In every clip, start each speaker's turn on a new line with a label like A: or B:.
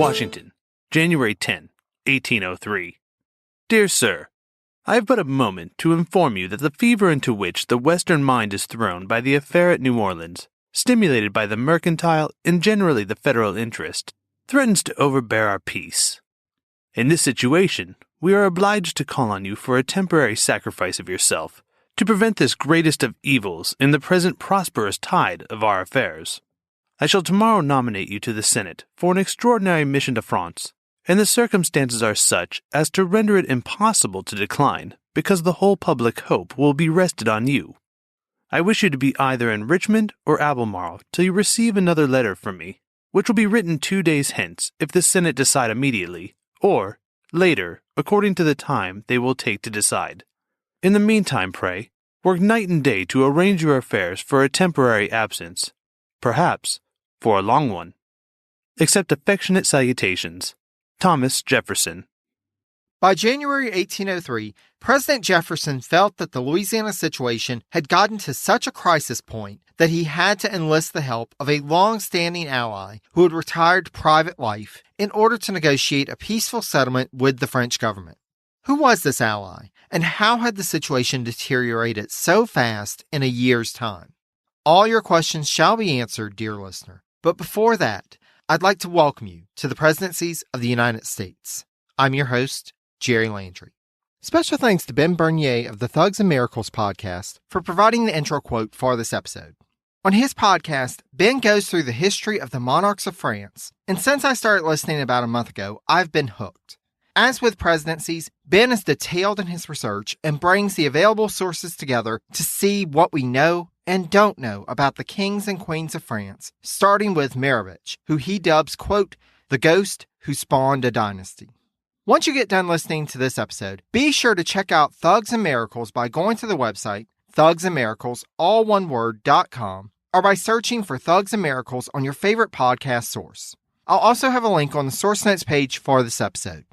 A: Washington, January 10, 1803. Dear Sir, I have but a moment to inform you that the fever into which the Western mind is thrown by the affair at New Orleans, stimulated by the mercantile and generally the federal interest, threatens to overbear our peace. In this situation, we are obliged to call on you for a temporary sacrifice of yourself, to prevent this greatest of evils in the present prosperous tide of our affairs. I shall tomorrow nominate you to the Senate for an extraordinary mission to France, and the circumstances are such as to render it impossible to decline, because the whole public hope will be rested on you. I wish you to be either in Richmond or Albemarle till you receive another letter from me, which will be written 2 days hence if the Senate decide immediately, or later, according to the time they will take to decide. In the meantime, pray, work night and day to arrange your affairs for a temporary absence, perhaps for a long one. Accept affectionate salutations. Thomas Jefferson.
B: By January 1803, President Jefferson felt that the Louisiana situation had gotten to such a crisis point that he had to enlist the help of a long-standing ally who had retired to private life in order to negotiate a peaceful settlement with the French government. Who was this ally, and how had the situation deteriorated so fast in a year's time? All your questions shall be answered, dear listener. But before that, I'd like to welcome you to the Presidencies of the United States. I'm your host, Jerry Landry. Special thanks to Ben Bernier of the Thugs and Miracles podcast for providing the intro quote for this episode. On his podcast, Ben goes through the history of the monarchs of France, and since I started listening about a month ago, I've been hooked. As with presidencies, Ben is detailed in his research and brings the available sources together to see what we know and don't know about the kings and queens of France, starting with Mirabich, who he dubs, quote, the ghost who spawned a dynasty. Once you get done listening to this episode, be sure to check out Thugs and Miracles by going to the website, thugsandmiracles.com, or by searching for Thugs and Miracles on your favorite podcast source. I'll also have a link on the source notes page for this episode.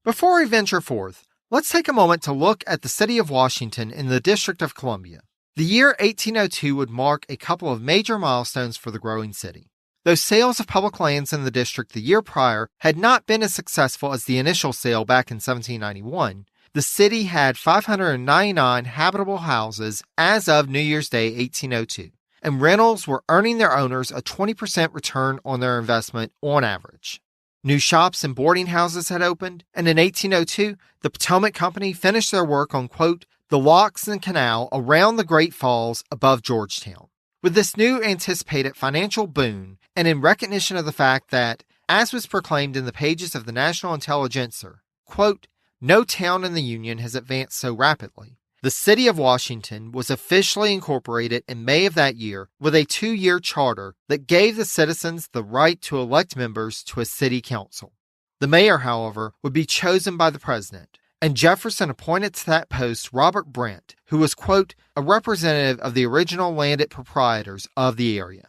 B: Before we venture forth, let's take a moment to look at the city of Washington in the District of Columbia. The year 1802 would mark a couple of major milestones for the growing city. Though sales of public lands in the district the year prior had not been as successful as the initial sale back in 1791, the city had 599 habitable houses as of New Year's Day 1802, and rentals were earning their owners a 20% return on their investment on average. New shops and boarding houses had opened, and in 1802, the Potomac Company finished their work on, quote, the locks and canal around the Great Falls above Georgetown. With this new anticipated financial boon, and in recognition of the fact that, as was proclaimed in the pages of the National Intelligencer, quote, no town in the Union has advanced so rapidly, the city of Washington was officially incorporated in May of that year with a 2-year charter that gave the citizens the right to elect members to a city council. The mayor, however, would be chosen by the president, and Jefferson appointed to that post Robert Brent, who was, quote, a representative of the original landed proprietors of the area.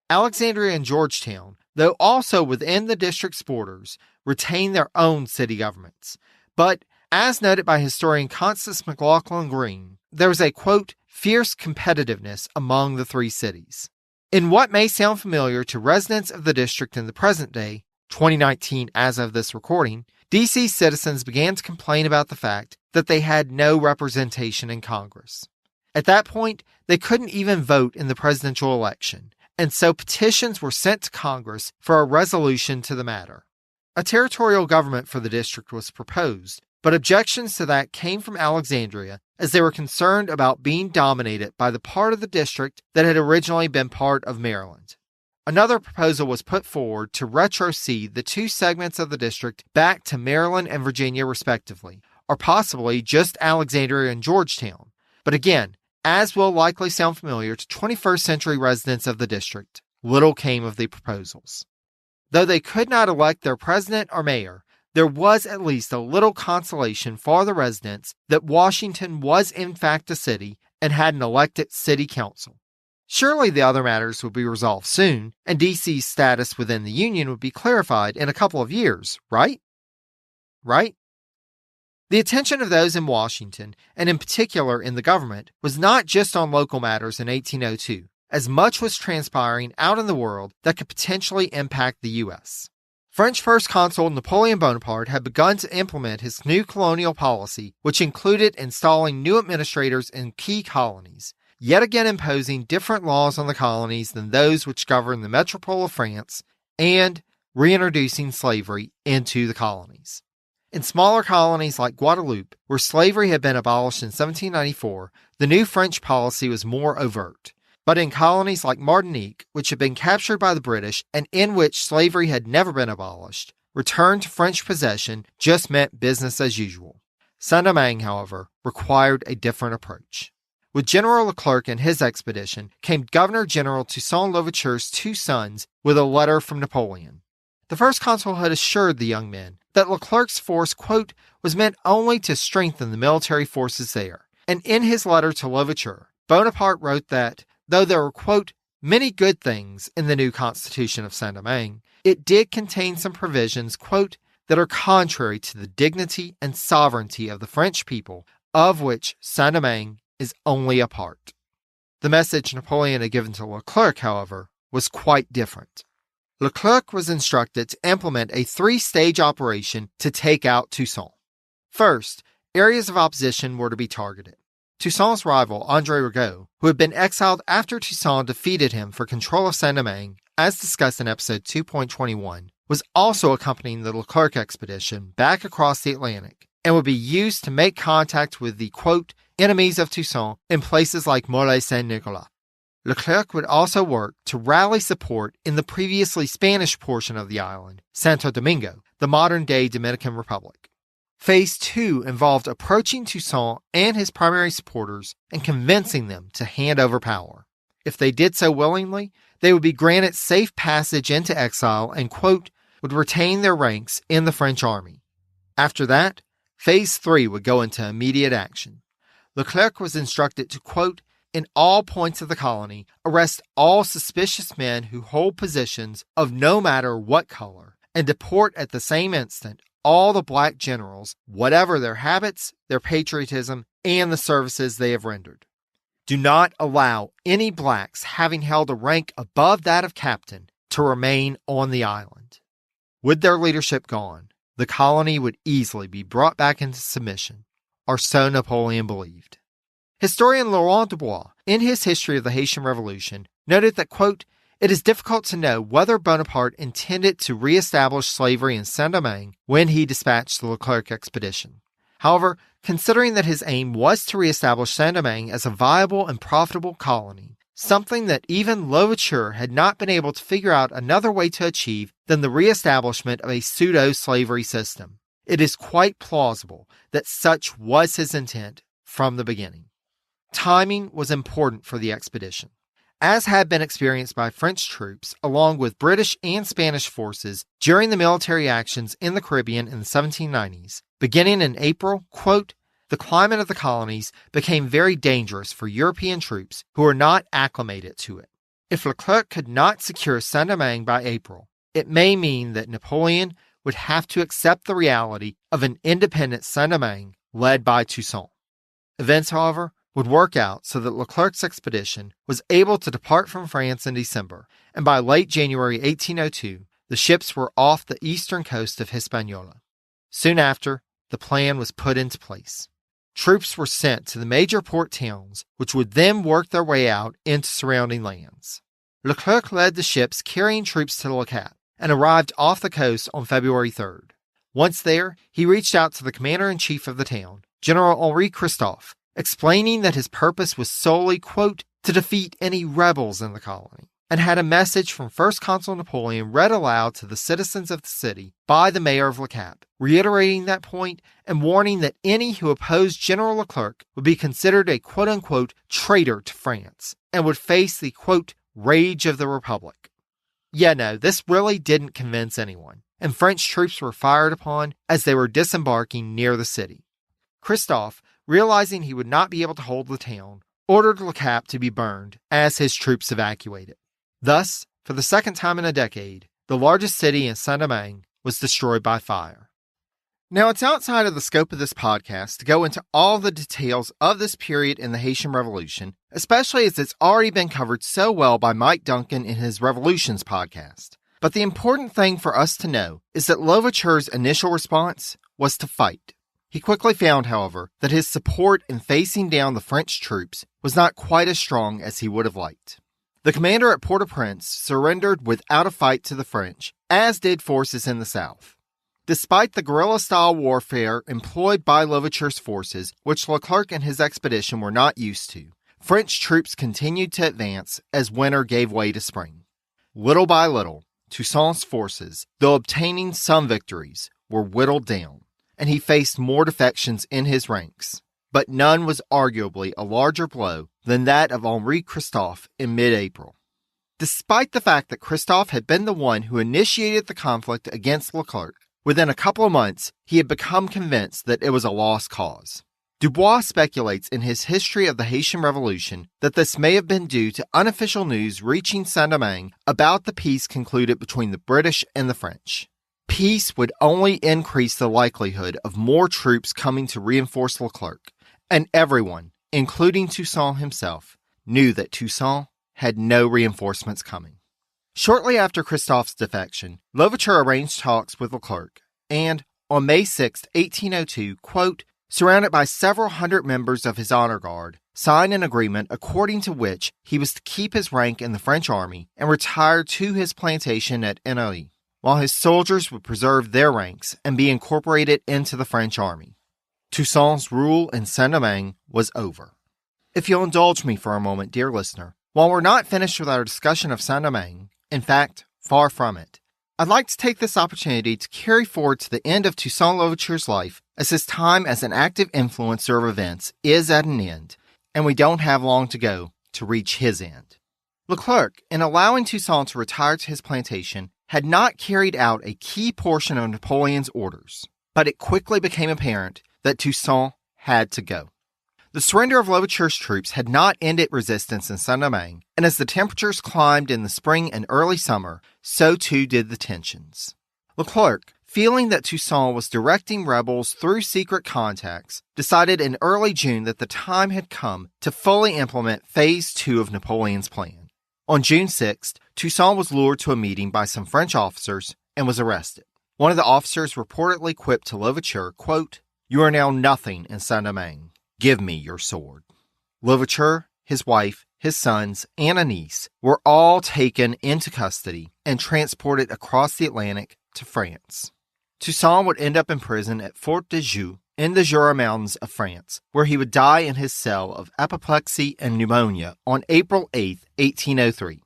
B: Alexandria and Georgetown, though also within the district's borders, retained their own city governments. But, as noted by historian Constance McLaughlin Green, there was a, quote, fierce competitiveness among the three cities. In what may sound familiar to residents of the district in the present day, 2019 as of this recording, D.C. citizens began to complain about the fact that they had no representation in Congress. At that point, they couldn't even vote in the presidential election, and so petitions were sent to Congress for a resolution to the matter. A territorial government for the district was proposed, but objections to that came from Alexandria as they were concerned about being dominated by the part of the district that had originally been part of Maryland. Another proposal was put forward to retrocede the two segments of the district back to Maryland and Virginia respectively, or possibly just Alexandria and Georgetown. But again, as will likely sound familiar to 21st century residents of the district, little came of the proposals. Though they could not elect their president or mayor, there was at least a little consolation for the residents that Washington was in fact a city and had an elected city council. Surely the other matters would be resolved soon, and D.C.'s status within the Union would be clarified in a couple of years, right? Right? The attention of those in Washington, and in particular in the government, was not just on local matters in 1802, as much was transpiring out in the world that could potentially impact the U.S. French First Consul Napoleon Bonaparte had begun to implement his new colonial policy, which included installing new administrators in key colonies, yet again imposing different laws on the colonies than those which governed the metropole of France, and reintroducing slavery into the colonies. In smaller colonies like Guadeloupe, where slavery had been abolished in 1794, the new French policy was more overt. But in colonies like Martinique, which had been captured by the British and in which slavery had never been abolished, return to French possession just meant business as usual. Saint-Domingue, however, required a different approach. With General Leclerc and his expedition came Governor-General Toussaint Louverture's two sons with a letter from Napoleon. The first consul had assured the young men that Leclerc's force, quote, was meant only to strengthen the military forces there. And in his letter to Louverture, Bonaparte wrote that, though there were, quote, many good things in the new Constitution of Saint-Domingue, it did contain some provisions, quote, that are contrary to the dignity and sovereignty of the French people, of which Saint-Domingue is only a part. The message Napoleon had given to Leclerc, however, was quite different. Leclerc was instructed to implement a three-stage operation to take out Toussaint. First, areas of opposition were to be targeted. Toussaint's rival, André Rigaud, who had been exiled after Toussaint defeated him for control of Saint-Domingue, as discussed in episode 2.21, was also accompanying the Leclerc expedition back across the Atlantic and would be used to make contact with the, quote, enemies of Toussaint in places like Morlaix-Saint-Nicolas. Leclerc would also work to rally support in the previously Spanish portion of the island, Santo Domingo, the modern-day Dominican Republic. Phase 2 involved approaching Toussaint and his primary supporters and convincing them to hand over power. If they did so willingly, they would be granted safe passage into exile and, quote, would retain their ranks in the French army. After that, Phase 3 would go into immediate action. Leclerc was instructed to, quote, in all points of the colony, arrest all suspicious men who hold positions of no matter what color, and deport at the same instant all the black generals, whatever their habits, their patriotism, and the services they have rendered. Do not allow any blacks having held a rank above that of captain to remain on the island. With their leadership gone, the colony would easily be brought back into submission, or so Napoleon believed. Historian Laurent Dubois, in his History of the Haitian Revolution, noted that, quote, it is difficult to know whether Bonaparte intended to reestablish slavery in Saint-Domingue when he dispatched the Leclerc expedition. However, considering that his aim was to reestablish Saint-Domingue as a viable and profitable colony, something that even Louverture had not been able to figure out another way to achieve than the reestablishment of a pseudo-slavery system, it is quite plausible that such was his intent from the beginning. Timing was important for the expedition. As had been experienced by French troops along with British and Spanish forces during the military actions in the Caribbean in the 1790s, beginning in April, quote, the climate of the colonies became very dangerous for European troops who were not acclimated to it. If Leclerc could not secure Saint-Domingue by April, it may mean that Napoleon would have to accept the reality of an independent Saint-Domingue led by Toussaint. Events, however, would work out so that Leclerc's expedition was able to depart from France in December, and by late January 1802, the ships were off the eastern coast of Hispaniola. Soon after, the plan was put into place. Troops were sent to the major port towns, which would then work their way out into surrounding lands. Leclerc led the ships carrying troops to Le Cap and arrived off the coast on February 3rd. Once there, he reached out to the commander-in-chief of the town, General Henri Christophe, explaining that his purpose was solely, quote, to defeat any rebels in the colony, and had a message from First Consul Napoleon read aloud to the citizens of the city by the mayor of Le Cap, reiterating that point and warning that any who opposed General Leclerc would be considered a quote-unquote traitor to France and would face the, quote, rage of the Republic. Yeah, no, this really didn't convince anyone, and French troops were fired upon as they were disembarking near the city. Christophe, realizing he would not be able to hold the town, ordered Le Cap to be burned as his troops evacuated. Thus, for the second time in a decade, the largest city in Saint-Domingue was destroyed by fire. Now, it's outside of the scope of this podcast to go into all the details of this period in the Haitian Revolution, especially as it's already been covered so well by Mike Duncan in his Revolutions podcast. But the important thing for us to know is that Louverture's initial response was to fight. He quickly found, however, that his support in facing down the French troops was not quite as strong as he would have liked. The commander at Port-au-Prince surrendered without a fight to the French, as did forces in the south. Despite the guerrilla-style warfare employed by Louverture's forces, which Leclerc and his expedition were not used to, French troops continued to advance as winter gave way to spring. Little by little, Toussaint's forces, though obtaining some victories, were whittled down, and he faced more defections in his ranks, but none was arguably a larger blow than that of Henri Christophe in mid-April. Despite the fact that Christophe had been the one who initiated the conflict against Leclerc, within a couple of months he had become convinced that it was a lost cause. Dubois speculates in his History of the Haitian Revolution that this may have been due to unofficial news reaching Saint-Domingue about the peace concluded between the British and the French. Peace would only increase the likelihood of more troops coming to reinforce Leclerc, and everyone, including Toussaint himself, knew that Toussaint had no reinforcements coming. Shortly after Christophe's defection, Louverture arranged talks with Leclerc, and on May 6, 1802, quote, surrounded by several hundred members of his honor guard, signed an agreement according to which he was to keep his rank in the French army and retire to his plantation at Ennery, while his soldiers would preserve their ranks and be incorporated into the French army. Toussaint's rule in Saint-Domingue was over. If you'll indulge me for a moment, dear listener, while we're not finished with our discussion of Saint-Domingue, in fact, far from it, I'd like to take this opportunity to carry forward to the end of Toussaint Louverture's life, as his time as an active influencer of events is at an end, and we don't have long to go to reach his end. Leclerc, in allowing Toussaint to retire to his plantation, had not carried out a key portion of Napoleon's orders, but it quickly became apparent that Toussaint had to go. The surrender of Louverture's troops had not ended resistance in Saint-Domingue, and as the temperatures climbed in the spring and early summer, so too did the tensions. Leclerc, feeling that Toussaint was directing rebels through secret contacts, decided in early June that the time had come to fully implement Phase 2 of Napoleon's plan. On June 6th, Toussaint was lured to a meeting by some French officers and was arrested. One of the officers reportedly quipped to Louverture, quote, "You are now nothing in Saint-Domingue. Give me your sword." Louverture, his wife, his sons, and a niece were all taken into custody and transported across the Atlantic to France. Toussaint would end up in prison at Fort de Joux in the Jura Mountains of France, where he would die in his cell of apoplexy and pneumonia on April 8, 1803.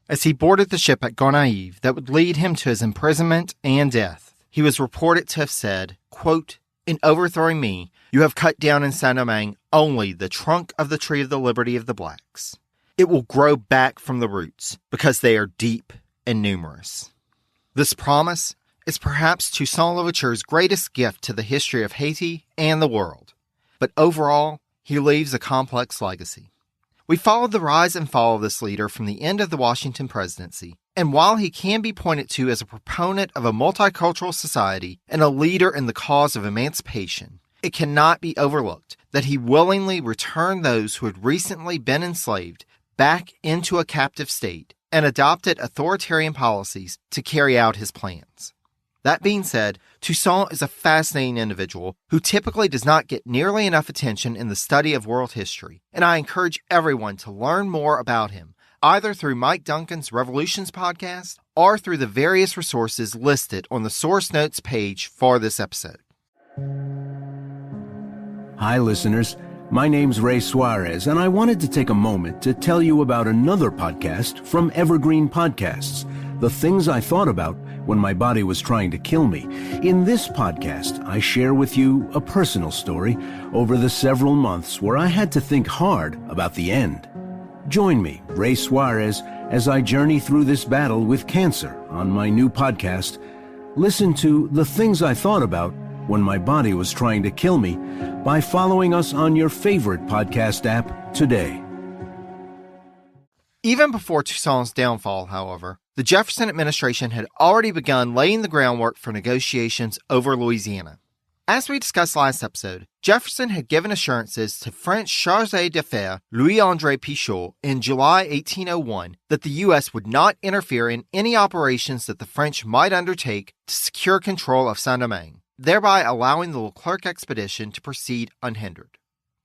B: As he boarded the ship at Gonaives that would lead him to his imprisonment and death, he was reported to have said, quote, "In overthrowing me, you have cut down in Saint-Domingue only the trunk of the tree of the liberty of the blacks. It will grow back from the roots because they are deep and numerous." This promise is perhaps Toussaint Louverture's greatest gift to the history of Haiti and the world. But overall, he leaves a complex legacy. We followed the rise and fall of this leader from the end of the Washington presidency, and while he can be pointed to as a proponent of a multicultural society and a leader in the cause of emancipation, it cannot be overlooked that he willingly returned those who had recently been enslaved back into a captive state and adopted authoritarian policies to carry out his plans. That being said, Toussaint is a fascinating individual who typically does not get nearly enough attention in the study of world history, and I encourage everyone to learn more about him, either through Mike Duncan's Revolutions podcast or through the various resources listed on the source notes page for this episode.
C: Hi, listeners. My name's Ray Suarez, and I wanted to take a moment to tell you about another podcast from Evergreen Podcasts, The Things I Thought About When My Body Was Trying to Kill Me. In this podcast, I share with you a personal story over the several months where I had to think hard about the end. Join me, Ray Suarez, as I journey through this battle with cancer on my new podcast. Listen to The Things I Thought About When My Body Was Trying to Kill Me by following us on your favorite podcast app today.
B: Even before Toussaint's downfall, however, the Jefferson administration had already begun laying the groundwork for negotiations over Louisiana. As we discussed last episode, Jefferson had given assurances to French chargé d'affaires Louis-André Pichot in July 1801 that the U.S. would not interfere in any operations that the French might undertake to secure control of Saint-Domingue, thereby allowing the Leclerc expedition to proceed unhindered.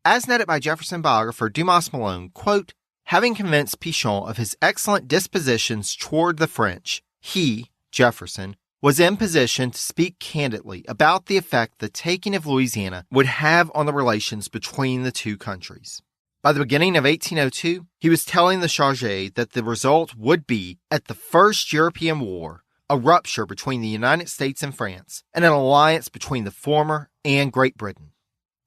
B: As noted by Jefferson biographer Dumas Malone, quote, having convinced Pichon of his excellent dispositions toward the French, he, Jefferson, was in position to speak candidly about the effect the taking of Louisiana would have on the relations between the two countries. By the beginning of 1802, he was telling the chargé that the result would be, at the First European War, a rupture between the United States and France, and an alliance between the former and Great Britain.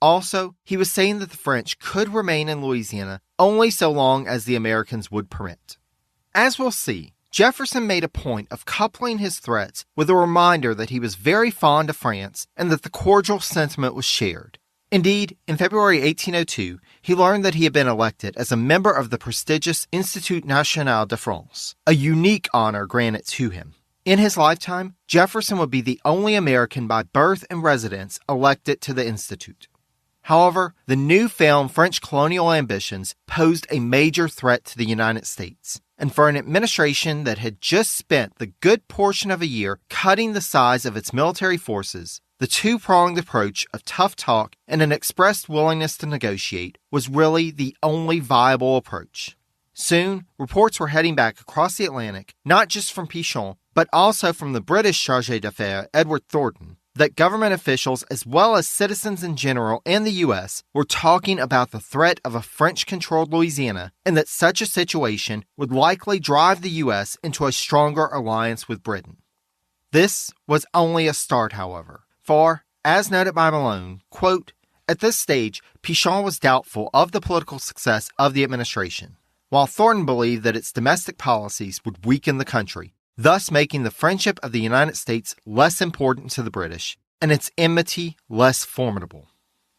B: Also, he was saying that the French could remain in Louisiana only so long as the Americans would permit. As we'll see, Jefferson made a point of coupling his threats with a reminder that he was very fond of France and that the cordial sentiment was shared. Indeed, in February 1802, he learned that he had been elected as a member of the prestigious Institut National de France, a unique honor granted to him. In his lifetime, Jefferson would be the only American by birth and residence elected to the institute. However, the newfound French colonial ambitions posed a major threat to the United States, and for an administration that had just spent the good portion of a year cutting the size of its military forces, the two-pronged approach of tough talk and an expressed willingness to negotiate was really the only viable approach. Soon, reports were heading back across the Atlantic, not just from Pichon, but also from the British chargé d'affaires Edward Thornton, that government officials as well as citizens in general in the U.S. were talking about the threat of a French-controlled Louisiana and that such a situation would likely drive the U.S. into a stronger alliance with Britain. This was only a start, however, for, as noted by Malone, quote, at this stage, Pichon was doubtful of the political success of the administration, while Thornton believed that its domestic policies would weaken the country, thus making the friendship of the United States less important to the British and its enmity less formidable.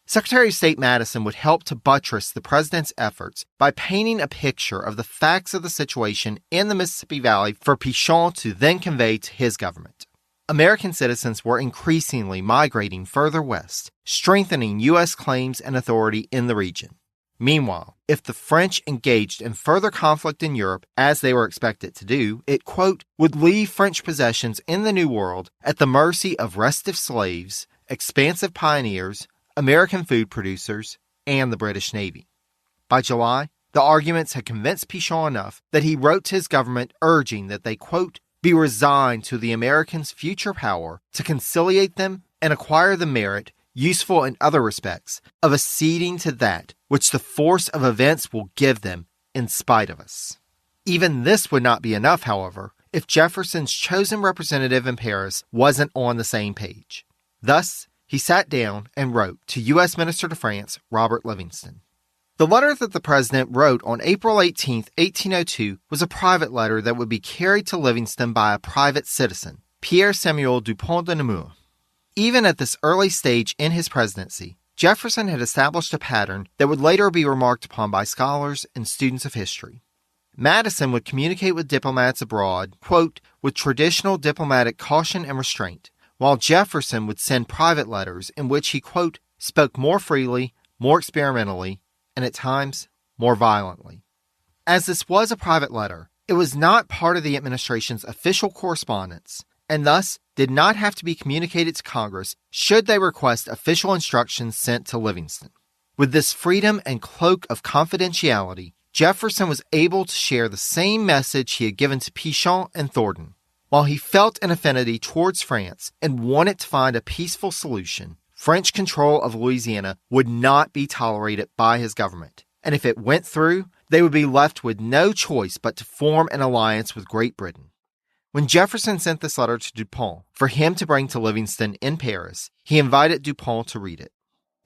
B: Secretary of State Madison would help to buttress the president's efforts by painting a picture of the facts of the situation in the Mississippi Valley for Pichon to then convey to his government. American citizens were increasingly migrating further west, strengthening U.S. claims and authority in the region. Meanwhile, if the French engaged in further conflict in Europe, as they were expected to do, it, quote, would leave French possessions in the New World at the mercy of restive slaves, expansive pioneers, American food producers, and the British Navy. By July, the arguments had convinced Pichon enough that he wrote to his government urging that they, quote, be resigned to the Americans' future power to conciliate them and acquire the merit, useful in other respects, of acceding to that which the force of events will give them in spite of us. Even this would not be enough, however, if Jefferson's chosen representative in Paris wasn't on the same page. Thus, he sat down and wrote to U.S. Minister to France, Robert Livingston. The letter that the president wrote on April 18, 1802, was a private letter that would be carried to Livingston by a private citizen, Pierre Samuel Dupont de Nemours. Even at this early stage in his presidency, Jefferson had established a pattern that would later be remarked upon by scholars and students of history. Madison would communicate with diplomats abroad, quote, with traditional diplomatic caution and restraint, while Jefferson would send private letters in which he, quote, spoke more freely, more experimentally, and at times more violently. As this was a private letter, it was not part of the administration's official correspondence, and thus did not have to be communicated to Congress should they request official instructions sent to Livingston. With this freedom and cloak of confidentiality, Jefferson was able to share the same message he had given to Pichon and Thornton. While he felt an affinity towards France and wanted to find a peaceful solution, French control of Louisiana would not be tolerated by his government, and if it went through, they would be left with no choice but to form an alliance with Great Britain. When Jefferson sent this letter to Dupont for him to bring to Livingston in Paris, he invited Dupont to read it.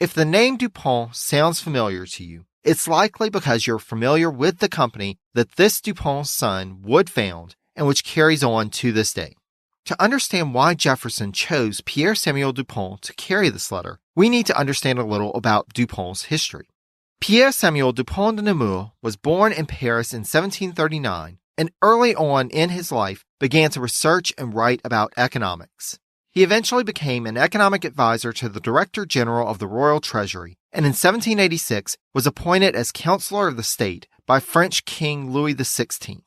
B: If the name Dupont sounds familiar to you, it's likely because you're familiar with the company that this Dupont's son would found and which carries on to this day. To understand why Jefferson chose Pierre Samuel Dupont to carry this letter, we need to understand a little about Dupont's history. Pierre Samuel Dupont de Nemours was born in Paris in 1739 and early on in his life began to research and write about economics. He He eventually became an economic advisor to the Director General of the Royal Treasury, and in 1786 was appointed as Counselor of the State by French King Louis XVI.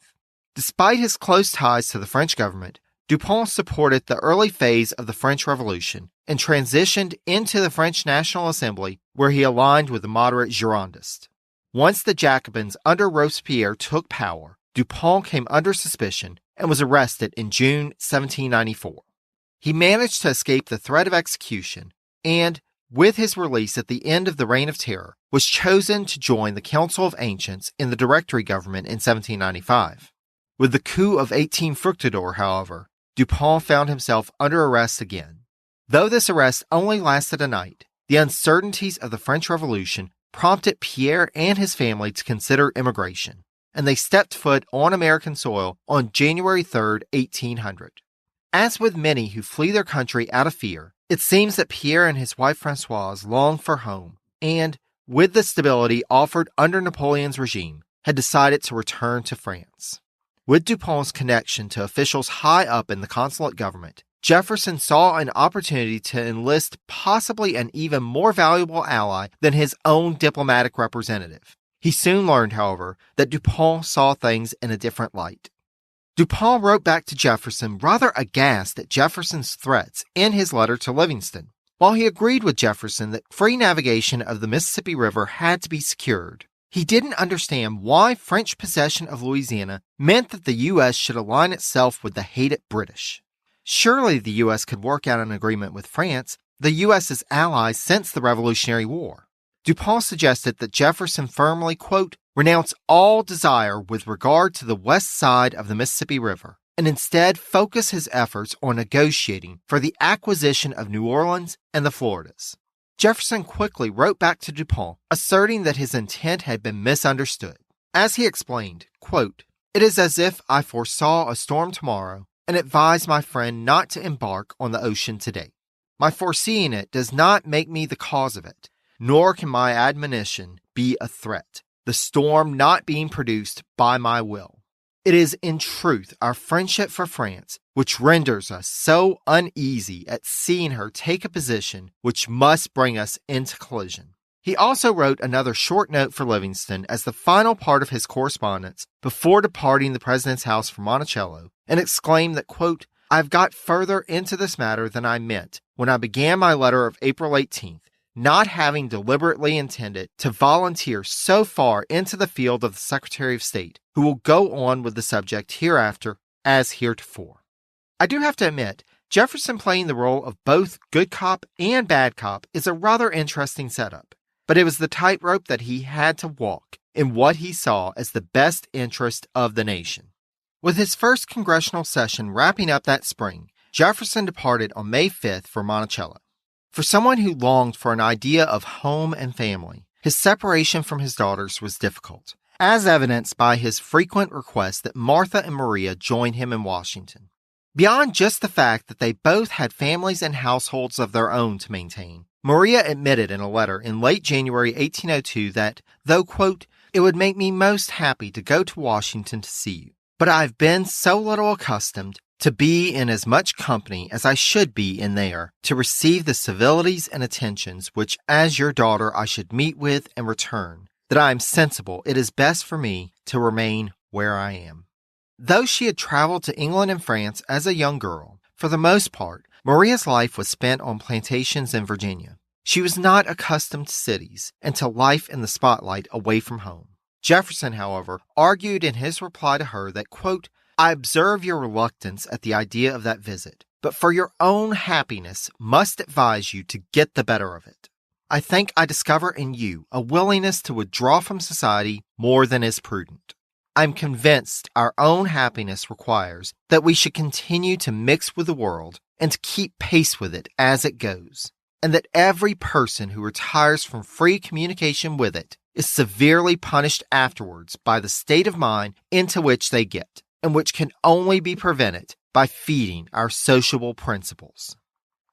B: Despite his close ties to the French government, Dupont supported the early phase of the French Revolution and transitioned into the French National Assembly, where he aligned with the moderate Girondists. Once the Jacobins under Robespierre took power, Dupont came under suspicion and was arrested in June 1794. He managed to escape the threat of execution and, with his release at the end of the Reign of Terror, was chosen to join the Council of Ancients in the Directory government in 1795. With the coup of 18 Fructidor, however, Dupont found himself under arrest again. Though this arrest only lasted a night, the uncertainties of the French Revolution prompted Pierre and his family to consider immigration, and they stepped foot on American soil on January 3, 1800. As with many who flee their country out of fear, it seems that Pierre and his wife Françoise longed for home and, with the stability offered under Napoleon's regime, had decided to return to France. With Dupont's connection to officials high up in the consulate government, Jefferson saw an opportunity to enlist possibly an even more valuable ally than his own diplomatic representative. He soon learned, however, that Dupont saw things in a different light. Dupont wrote back to Jefferson rather aghast at Jefferson's threats in his letter to Livingston. While he agreed with Jefferson that free navigation of the Mississippi River had to be secured, he didn't understand why French possession of Louisiana meant that the U.S. should align itself with the hated British. Surely the U.S. could work out an agreement with France, the U.S.'s ally since the Revolutionary War. Dupont suggested that Jefferson firmly, quote, renounce all desire with regard to the west side of the Mississippi River, and instead focus his efforts on negotiating for the acquisition of New Orleans and the Floridas. Jefferson quickly wrote back to Dupont, asserting that his intent had been misunderstood. As he explained, quote, it is as if I foresaw a storm tomorrow and advised my friend not to embark on the ocean today. My foreseeing it does not make me the cause of it, nor can my admonition be a threat, the storm not being produced by my will. It is in truth our friendship for France which renders us so uneasy at seeing her take a position which must bring us into collision. He also wrote another short note for Livingston as the final part of his correspondence before departing the president's house for Monticello, and exclaimed that, quote, I've got further into this matter than I meant when I began my letter of April 18th, not having deliberately intended to volunteer so far into the field of the Secretary of State, who will go on with the subject hereafter as heretofore. I do have to admit, Jefferson playing the role of both good cop and bad cop is a rather interesting setup, but it was the tightrope that he had to walk in what he saw as the best interest of the nation. With his first congressional session wrapping up that spring, Jefferson departed on May 5th for Monticello. For someone who longed for an idea of home and family, his separation from his daughters was difficult, as evidenced by his frequent request that Martha and Maria join him in Washington. Beyond just the fact that they both had families and households of their own to maintain, Maria admitted in a letter in late January 1802 that, though, quote, it would make me most happy to go to Washington to see you, but I've been so little accustomed to be in as much company as I should be in there, to receive the civilities and attentions which as your daughter I should meet with and return, that I am sensible it is best for me to remain where I am. Though she had traveled to England and France as a young girl, for the most part, Maria's life was spent on plantations in Virginia. She was not accustomed to cities and to life in the spotlight away from home. Jefferson, however, argued in his reply to her that, quote, I observe your reluctance at the idea of that visit, but for your own happiness must advise you to get the better of it. I think I discover in you a willingness to withdraw from society more than is prudent. I'm convinced our own happiness requires that we should continue to mix with the world and to keep pace with it as it goes, and that every person who retires from free communication with it is severely punished afterwards by the state of mind into which they get, and which can only be prevented by feeding our sociable principles.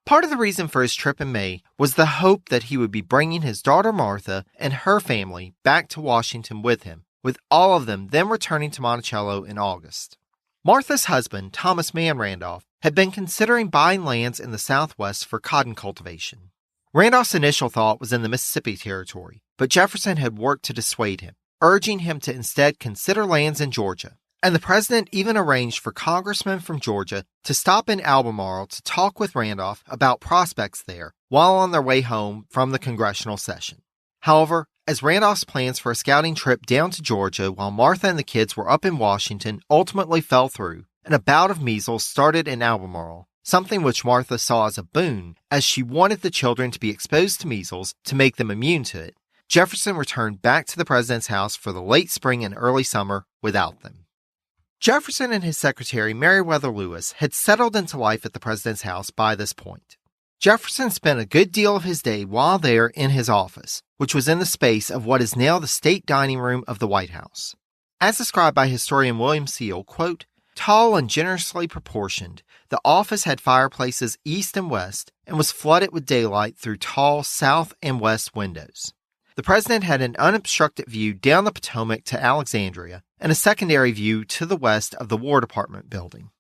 B: Part of the reason for his trip in May was the hope that he would be bringing his daughter Martha and her family back to Washington with him, with all of them then returning to Monticello in August. Martha's husband, Thomas Mann Randolph, had been considering buying lands in the Southwest for cotton cultivation. Randolph's initial thought was in the Mississippi Territory, but Jefferson had worked to dissuade him, urging him to instead consider lands in Georgia. And the president even arranged for congressmen from Georgia to stop in Albemarle to talk with Randolph about prospects there while on their way home from the congressional session. However, as Randolph's plans for a scouting trip down to Georgia while Martha and the kids were up in Washington ultimately fell through, and a bout of measles started in Albemarle, something which Martha saw as a boon as she wanted the children to be exposed to measles to make them immune to it, Jefferson returned back to the president's house for the late spring and early summer without them. Jefferson and his secretary, Meriwether Lewis, had settled into life at the president's house by this point. Jefferson spent a good deal of his day while there in his office, which was in the space of what is now the state dining room of the White House. As described by historian William Seal, quote, "Tall and generously proportioned, the office had fireplaces east and west and was flooded with daylight through tall south and west windows. The president had an unobstructed view down the Potomac to Alexandria and a secondary view to the west of the War Department building.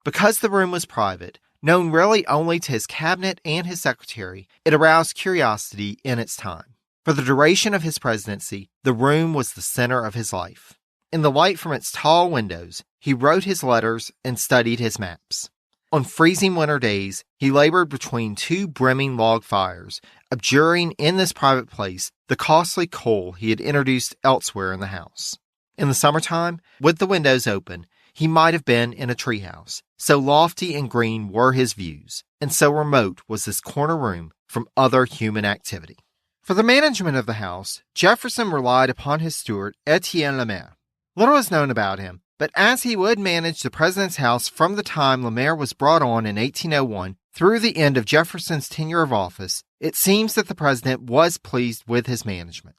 B: Because the room was private, known really only to his cabinet and his secretary, it aroused curiosity in its time. For the duration of his presidency, the room was the center of his life. In the light from its tall windows, he wrote his letters and studied his maps. On freezing winter days, he labored between two brimming log fires, abjuring in this private place the costly coal he had introduced elsewhere in the house. In the summertime, with the windows open, he might have been in a treehouse, so lofty and green were his views, and so remote was this corner room from other human activity." For the management of the house, Jefferson relied upon his steward, Etienne Lemaire. Little is known about him, but as he would manage the president's house from the time Lemaire was brought on in 1801 through the end of Jefferson's tenure of office, it seems that the president was pleased with his management.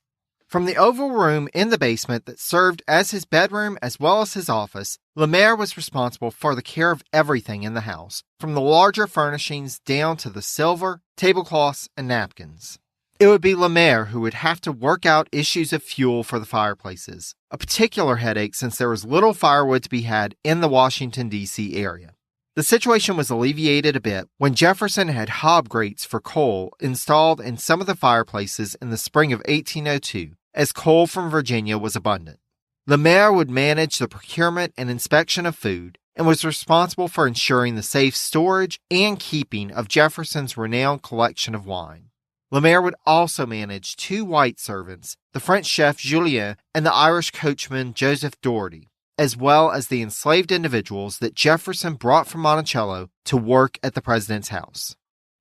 B: From the oval room in the basement that served as his bedroom as well as his office, Lemaire was responsible for the care of everything in the house, from the larger furnishings down to the silver, tablecloths, and napkins. It would be Lemaire who would have to work out issues of fuel for the fireplaces, a particular headache since there was little firewood to be had in the Washington, D.C. area. The situation was alleviated a bit when Jefferson had hob grates for coal installed in some of the fireplaces in the spring of 1802, as coal from Virginia was abundant. Lemaire would manage the procurement and inspection of food and was responsible for ensuring the safe storage and keeping of Jefferson's renowned collection of wine. Lemaire would also manage two white servants, the French chef Julien and the Irish coachman Joseph Doherty, as well as the enslaved individuals that Jefferson brought from Monticello to work at the president's house.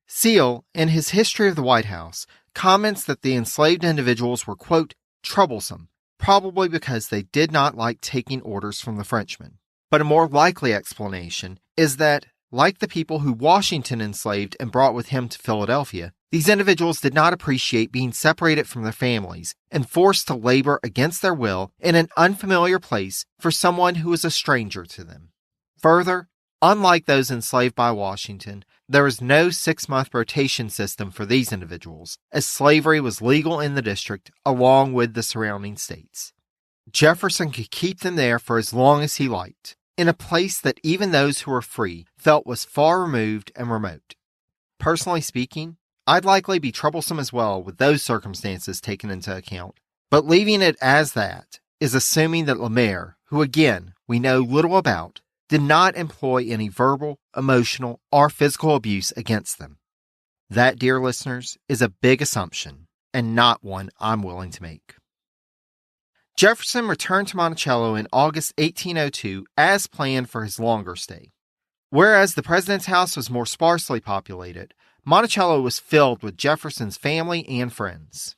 B: Seal, in his History of the White House, comments that the enslaved individuals were, quote, troublesome, probably because they did not like taking orders from the Frenchmen. But a more likely explanation is that, like the people who Washington enslaved and brought with him to Philadelphia, these individuals did not appreciate being separated from their families and forced to labor against their will in an unfamiliar place for someone who was a stranger to them. Further, unlike those enslaved by Washington, there was no 6-month rotation system for these individuals, as slavery was legal in the district along with the surrounding states. Jefferson could keep them there for as long as he liked, in a place that even those who were free felt was far removed and remote. Personally speaking, I'd likely be troublesome as well with those circumstances taken into account, but leaving it as that is assuming that Lemaire, who again we know little about, did not employ any verbal, emotional, or physical abuse against them. That, dear listeners, is a big assumption, and not one I'm willing to make. Jefferson returned to Monticello in August 1802 as planned for his longer stay. Whereas the president's house was more sparsely populated, Monticello was filled with Jefferson's family and friends.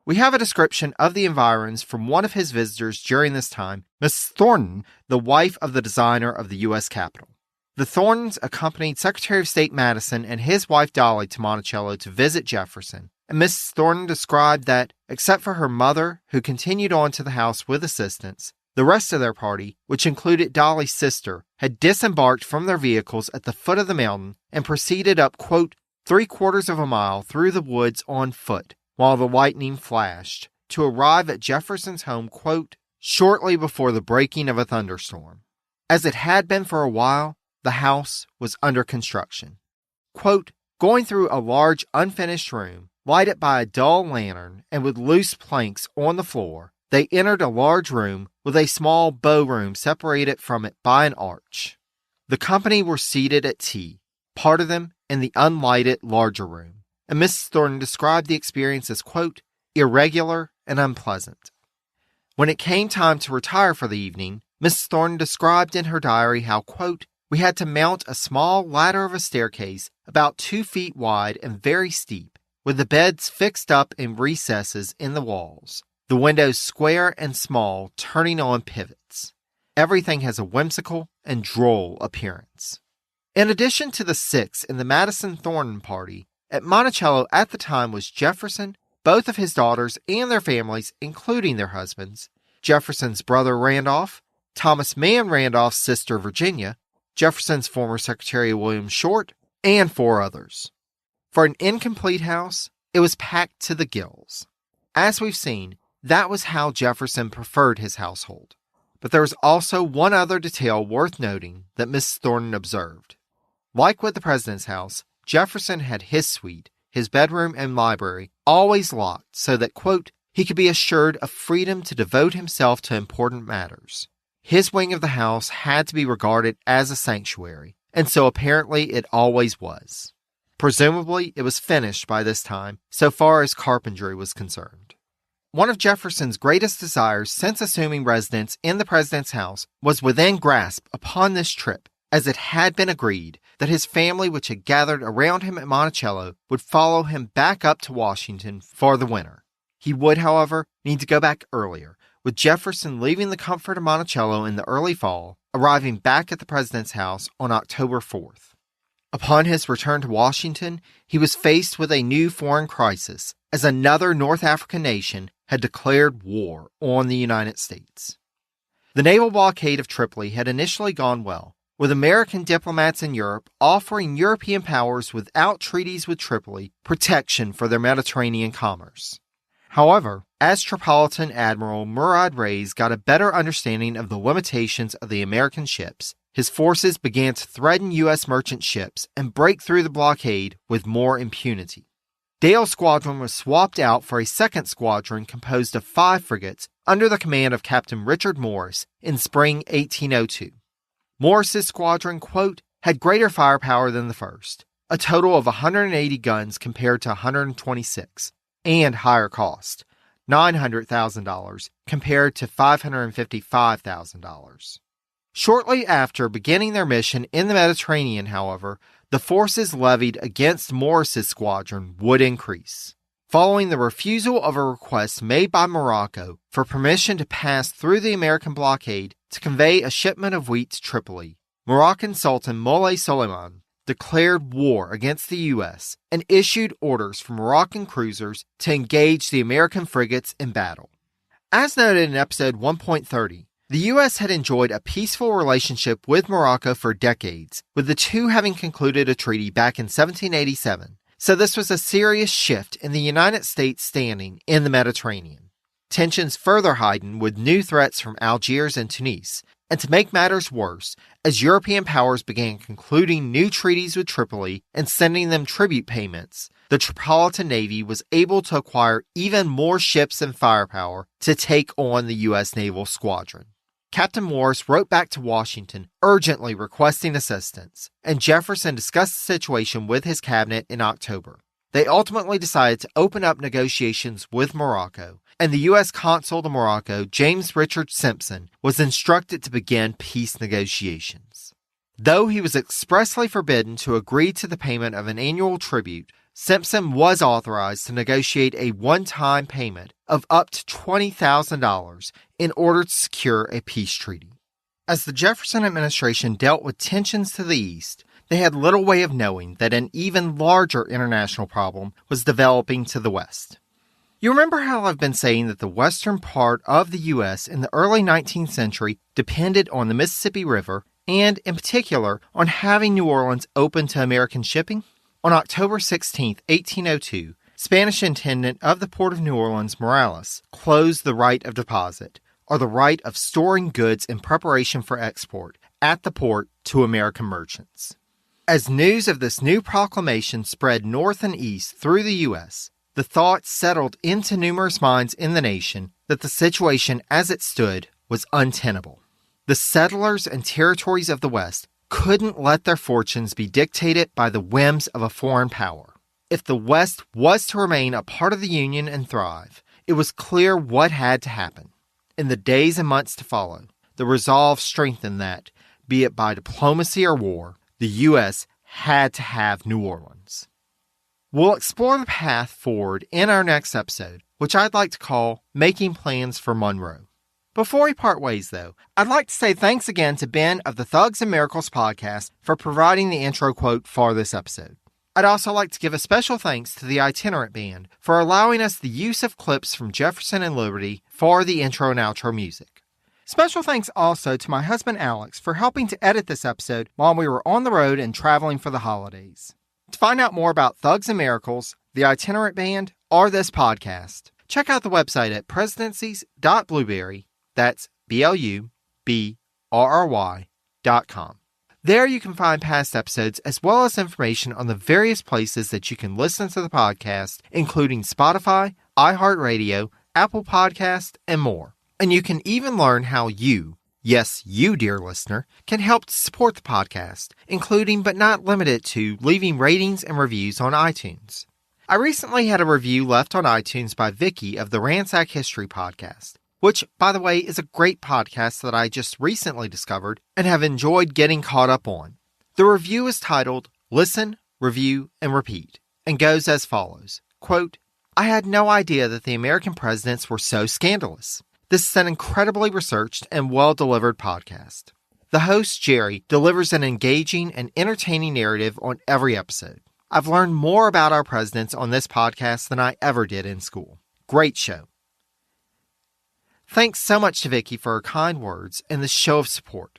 B: We have a description of the environs from one of his visitors during this time, Miss Thornton, the wife of the designer of the U.S. Capitol. The Thorntons accompanied Secretary of State Madison and his wife Dolly to Monticello to visit Jefferson, and Mrs. Thornton described that, except for her mother, who continued on to the house with assistance, the rest of their party, which included Dolly's sister, had disembarked from their vehicles at the foot of the mountain and proceeded up, quote, 3/4 of a mile through the woods on foot, while the lightning flashed, to arrive at Jefferson's home, quote, shortly before the breaking of a thunderstorm. As it had been for a while, the house was under construction. Quote, going through a large unfinished room, lighted by a dull lantern and with loose planks on the floor, they entered a large room with a small bow room separated from it by an arch. The company were seated at tea, part of them in the unlighted larger room, and Mrs. Thornton described the experience as, quote, irregular and unpleasant. When it came time to retire for the evening, Mrs. Thornton described in her diary how, quote, we had to mount a small ladder of a staircase about 2 feet wide and very steep, with the beds fixed up in recesses in the walls, the windows square and small, turning on pivots. Everything has a whimsical and droll appearance. In addition to the 6 in the Madison Thornton party, at Monticello at the time was Jefferson, both of his daughters and their families, including their husbands, Jefferson's brother Randolph, Thomas Mann Randolph's sister Virginia, Jefferson's former Secretary William Short, and 4 others. For an incomplete house, it was packed to the gills. As we've seen, that was how Jefferson preferred his household. But there was also one other detail worth noting that Mrs. Thornton observed. Like with the president's house, Jefferson had his suite, his bedroom and library, always locked so that, quote, he could be assured of freedom to devote himself to important matters. His wing of the house had to be regarded as a sanctuary, and so apparently it always was. Presumably, it was finished by this time, so far as carpentry was concerned. One of Jefferson's greatest desires since assuming residence in the president's house was within grasp upon this trip, as it had been agreed that his family, which had gathered around him at Monticello, would follow him back up to Washington for the winter. He would, however, need to go back earlier, with Jefferson leaving the comfort of Monticello in the early fall, arriving back at the president's house on October 4th. Upon his return to Washington, he was faced with a new foreign crisis, as another North African nation had declared war on the United States. The naval blockade of Tripoli had initially gone well, with American diplomats in Europe offering European powers without treaties with Tripoli protection for their Mediterranean commerce. However, as Tripolitan Admiral Murad Reis got a better understanding of the limitations of the American ships, his forces began to threaten U.S. merchant ships and break through the blockade with more impunity. Dale's squadron was swapped out for a second squadron composed of 5 frigates under the command of Captain Richard Morris in spring 1802. Morris's squadron, quote, had greater firepower than the first, a total of 180 guns compared to 126, and higher cost, $900,000 compared to $555,000. Shortly after beginning their mission in the Mediterranean, however, the forces levied against Morris's squadron would increase. Following the refusal of a request made by Morocco for permission to pass through the American blockade to convey a shipment of wheat to Tripoli, Moroccan Sultan Moulay Suleiman declared war against the U.S. and issued orders for Moroccan cruisers to engage the American frigates in battle. As noted in episode 1.30, the U.S. had enjoyed a peaceful relationship with Morocco for decades, with the two having concluded a treaty back in 1787, so this was a serious shift in the United States' standing in the Mediterranean. Tensions further heightened with new threats from Algiers and Tunis, and to make matters worse, as European powers began concluding new treaties with Tripoli and sending them tribute payments, the Tripolitan Navy was able to acquire even more ships and firepower to take on the U.S. naval squadron. Captain Morris wrote back to Washington urgently requesting assistance, and Jefferson discussed the situation with his cabinet in October. They ultimately decided to open up negotiations with Morocco, and the U.S. consul to Morocco, James Richard Simpson, was instructed to begin peace negotiations. Though he was expressly forbidden to agree to the payment of an annual tribute, Simpson was authorized to negotiate a one-time payment of up to $20,000 in order to secure a peace treaty. As the Jefferson administration dealt with tensions to the east, they had little way of knowing that an even larger international problem was developing to the west. You remember how I've been saying that the western part of the U.S. in the early 19th century depended on the Mississippi River and, in particular, on having New Orleans open to American shipping? On October 16, 1802, Spanish intendant of the Port of New Orleans, Morales, closed the right of deposit, or the right of storing goods in preparation for export, at the port to American merchants. As news of this new proclamation spread north and east through the U.S., the thought settled into numerous minds in the nation that the situation as it stood was untenable. The settlers and territories of the West couldn't let their fortunes be dictated by the whims of a foreign power. If the West was to remain a part of the Union and thrive, it was clear what had to happen. In the days and months to follow, the resolve strengthened that, be it by diplomacy or war, the U.S. had to have New Orleans. We'll explore the path forward in our next episode, which I'd like to call Making Plans for Monroe. Before we part ways, though, I'd like to say thanks again to Ben of the Thugs and Miracles podcast for providing the intro quote for this episode. I'd also like to give a special thanks to the Itinerant Band for allowing us the use of clips from Jefferson and Liberty for the intro and outro music. Special thanks also to my husband Alex for helping to edit this episode while we were on the road and traveling for the holidays. To find out more about Thugs and Miracles, the Itinerant Band, or this podcast, check out the website at presidencies.blueberry, that's BLUBRRY.com. There you can find past episodes as well as information on the various places that you can listen to the podcast, including Spotify, iHeartRadio, Apple Podcasts, and more. And you can even learn how you, yes, you, dear listener, can help to support the podcast, including but not limited to leaving ratings and reviews on iTunes. I recently had a review left on iTunes by Vicky of the Ransack History podcast, which, by the way, is a great podcast that I just recently discovered and have enjoyed getting caught up on. The review is titled, Listen, Review, and Repeat, and goes as follows, quote, I had no idea that the American presidents were so scandalous. This is an incredibly researched and well-delivered podcast. The host, Jerry, delivers an engaging and entertaining narrative on every episode. I've learned more about our presidents on this podcast than I ever did in school. Great show. Thanks so much to Vicky for her kind words and the show of support.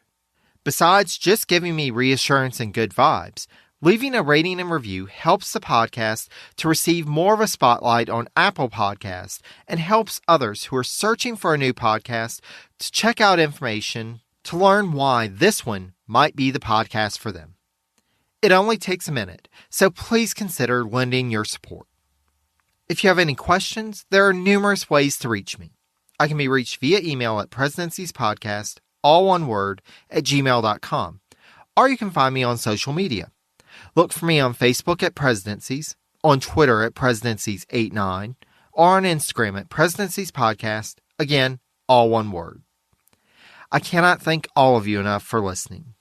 B: Besides just giving me reassurance and good vibes, leaving a rating and review helps the podcast to receive more of a spotlight on Apple Podcasts and helps others who are searching for a new podcast to check out information to learn why this one might be the podcast for them. It only takes a minute, so please consider lending your support. If you have any questions, there are numerous ways to reach me. I can be reached via email at presidenciespodcast, all one word, @gmail.com, or you can find me on social media. Look for me on Facebook at Presidencies, on Twitter at Presidencies89, or on Instagram at Presidencies Podcast, again, all one word. I cannot thank all of you enough for listening.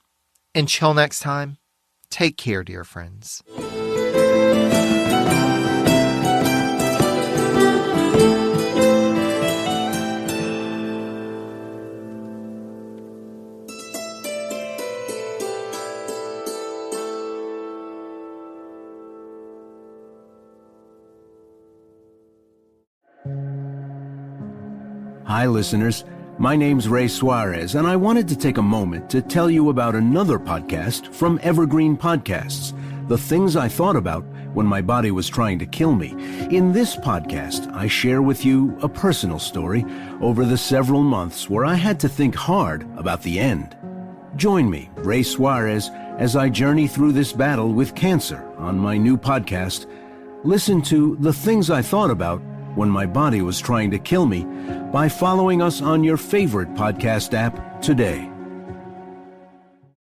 B: Until next time, take care, dear friends.
C: Hi, listeners. My name's Ray Suarez, and I wanted to take a moment to tell you about another podcast from Evergreen Podcasts, The Things I Thought About When My Body Was Trying to Kill Me. In this podcast, I share with you a personal story over the several months where I had to think hard about the end. Join me, Ray Suarez, as I journey through this battle with cancer on my new podcast. Listen to The Things I Thought About When My Body Was Trying to Kill Me by following us on your favorite podcast app today.